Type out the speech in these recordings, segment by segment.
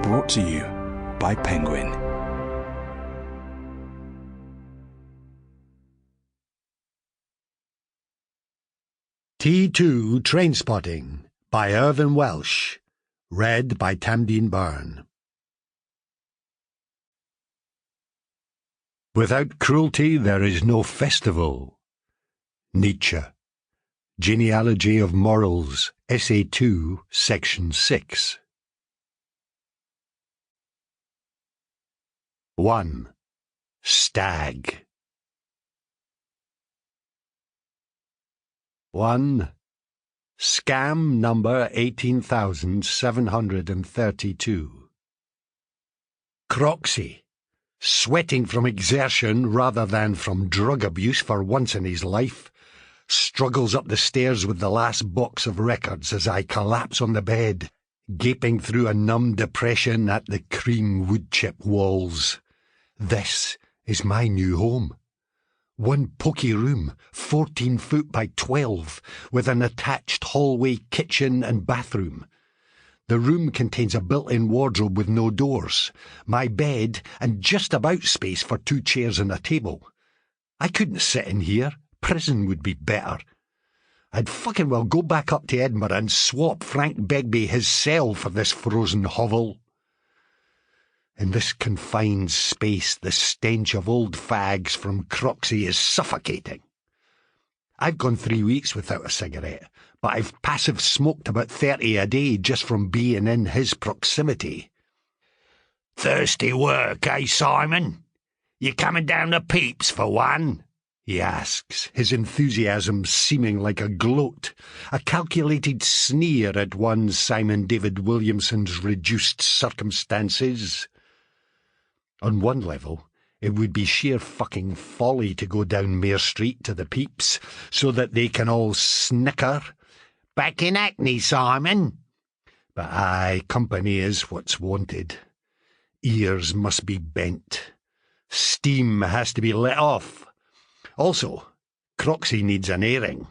Brought to you by Penguin. T2 Trainspotting by Irvine Welsh. Read by Tamdeen Byrne. Without cruelty there is no festival. Nietzsche. Genealogy of Morals, Essay 2, Section 6. 1. Stag. 1. Scam number 18,732. Croxy, sweating from exertion rather than from drug abuse for once in his life, struggles up the stairs with the last box of records as I collapse on the bed, gaping through a numb depression at the cream wood-chip walls. This is my new home. One pokey room, 14 foot by 12, with an attached hallway kitchen and bathroom. The room contains a built-in wardrobe with no doors, my bed, and just about space for 2 chairs and a table. I couldn't sit in here. Prison would be better. I'd fucking well go back up to Edinburgh and swap Frank Begbie his cell for this frozen hovel. In this confined space, the stench of old fags from Croxy is suffocating. I've gone 3 weeks without a cigarette, but I've passive smoked about 30 a day just from being in his proximity. "Thirsty work, eh, Simon? You coming down the Peeps for one?" he asks, his enthusiasm seeming like a gloat, a calculated sneer at one Simon David Williamson's reduced circumstances. On one level, it would be sheer fucking folly to go down Mare Street to the Peeps so that they can all snicker. "Back in Hackney, Simon." But aye, company is what's wanted. Ears must be bent. Steam has to be let off. Also, Croxy needs an airing.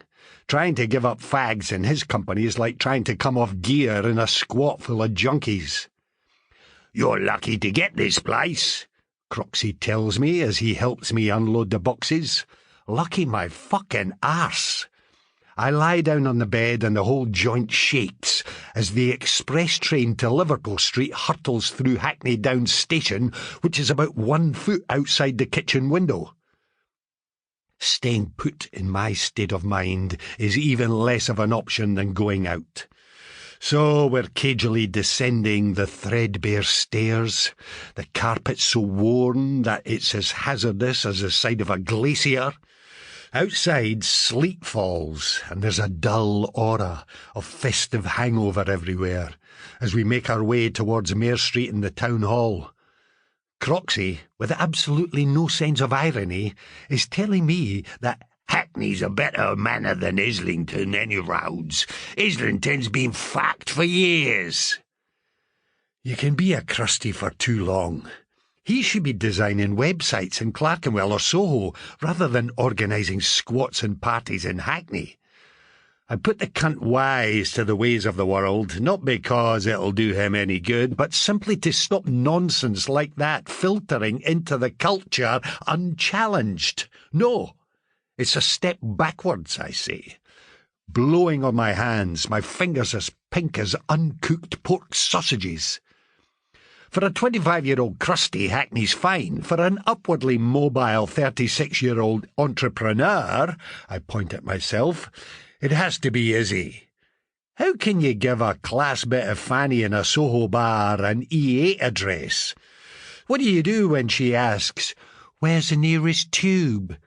Trying to give up fags in his company is like trying to come off gear in a squat full of junkies. "You're lucky to get this place," Croxy tells me as he helps me unload the boxes. Lucky my fucking arse. I lie down on the bed and the whole joint shakes as the express train to Liverpool Street hurtles through Hackney Down Station, which is about 1 foot outside the kitchen window. Staying put in my state of mind is even less of an option than going out. So we're cagily descending the threadbare stairs, the carpet so worn that it's as hazardous as the side of a glacier. Outside, sleet falls, and there's a dull aura of festive hangover everywhere as we make our way towards Mare Street and the town hall. Croxy, with absolutely no sense of irony, is telling me that Hackney's a better manor than Islington, any roads. Islington's been fucked for years. You can be a crusty for too long. He should be designing websites in Clerkenwell or Soho, rather than organising squats and parties in Hackney. I put the cunt wise to the ways of the world, not because it'll do him any good, but simply to stop nonsense like that filtering into the culture unchallenged. No. It's a step backwards, I say. Blowing on my hands, my fingers as pink as uncooked pork sausages. For a 25-year-old crusty, Hackney's fine. For an upwardly mobile 36-year-old entrepreneur, I point at myself, it has to be Izzy. How can you give a class bit of fanny in a Soho bar an E8 address? What do you do when she asks, "Where's the nearest tube?"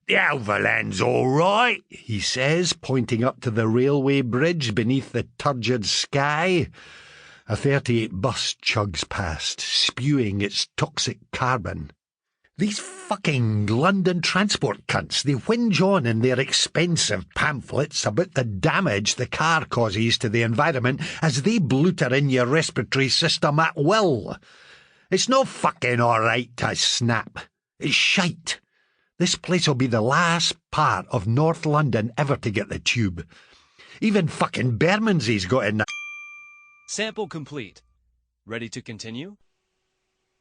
"The Overland's all right," he says, pointing up to the railway bridge beneath the turgid sky. A 38 bus chugs past, spewing its toxic carbon. These fucking London transport cunts, they whinge on in their expensive pamphlets about the damage the car causes to the environment as they bluter in your respiratory system at will. It's no fucking all right, I snap. It's shite. This place'll be the last part of North London ever to get the tube. Even fucking Bermondsey's got in. Sample complete. Ready to continue?